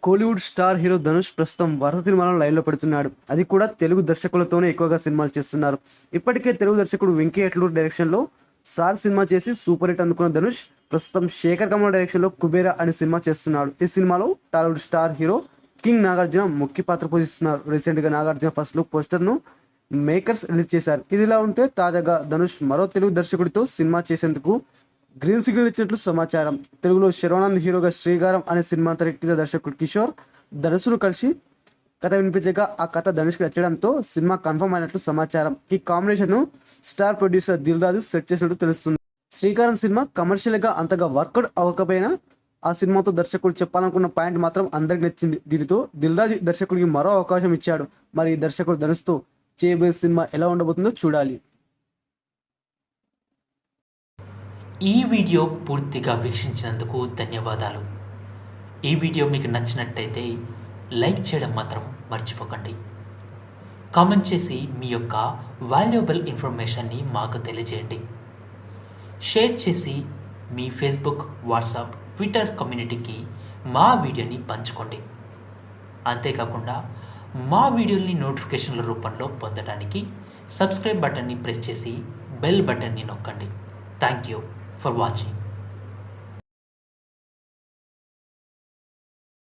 Kollywood star hero Dhanush ప్రస్తుతం వరుస సినిమాలను లైన్‌లో పెడుతున్నాడు. అది కూడా తెలుగు దర్శకులతోనే ఎక్కువగా సినిమాలు చేస్తున్నారు. ఇప్పటికే తెలుగు దర్శకుడు వెంకీ అట్లూరి డైరెక్షన్‌లో 'సార్' సినిమా చేసి సూపర్ హిట్ అందుకున్న ధనుష్ ప్రస్తుతం శేఖర్ కమల్ డైరెక్షన్‌లో 'కుబేరా' అనే సినిమా చేస్తున్నాడు. ఈ సినిమాలో Tollywood star hero king Nagarjuna ముఖ్య పాత్ర పోషిస్తున్నారు. రీసెంట్‌గా నాగార్జున ఫస్ట్ లుక్ పోస్టర్‌ను మేకర్స్ రిలీజ్ చేశారు. ఇదిలా ఉంటే తాజాగా ధనుష్ మరో తెలుగు దర్శకుడితో సినిమా చేసేందుకు గ్రీన్ సిగ్నల్ ఇచ్చినట్లు సమాచారం. తెలుగులో శర్వానంద్ హీరోగా 'శ్రీగారం' అనే సినిమా తెరకెక్కించిన దర్శకుడు కిషోర్ ధనుష్‌ను కలిసి కథ వినిపించగా ఆ కథ ధనుష్‌కి నచ్చడంతో సినిమా కన్ఫర్మ్ అయినట్లు సమాచారం. ఈ కాంబినేషన్‌ను star producer Dil Raju set చేసినట్టు తెలుస్తుంది. 'శ్రీకారం' సినిమా కమర్షియల్‌గా అంతగా వర్కౌట్ అవ్వకపోయినా ఆ సినిమాతో దర్శకుడు చెప్పాలనుకున్న పాయింట్ మాత్రం అందరికి నచ్చింది. దీనితో దిల్ రాజు దర్శకుడికి మరో అవకాశం ఇచ్చాడు. మరి ఈ దర్శకుడు ధనుష్‌తో చేయబోయే సినిమా ఎలా ఉండబోతుందో చూడాలి. ఈ వీడియో పూర్తిగా వీక్షించినందుకు ధన్యవాదాలు. ఈ వీడియో మీకు నచ్చినట్టయితే లైక్ చేయడం మాత్రం మర్చిపోకండి. కామెంట్ చేసి మీ యొక్క వాల్యుబుల్ ఇన్ఫర్మేషన్ని మాకు తెలియజేయండి. షేర్ చేసి మీ ఫేస్బుక్, వాట్సాప్, ట్విట్టర్ కమ్యూనిటీకి మా వీడియోని పంచుకోండి. అంతేకాకుండా మా వీడియోని నోటిఫికేషన్ల రూపంలో పొందడానికి సబ్స్క్రైబ్ బటన్ని ప్రెస్ చేసి బెల్ బటన్ని నొక్కండి. Thank you for watching.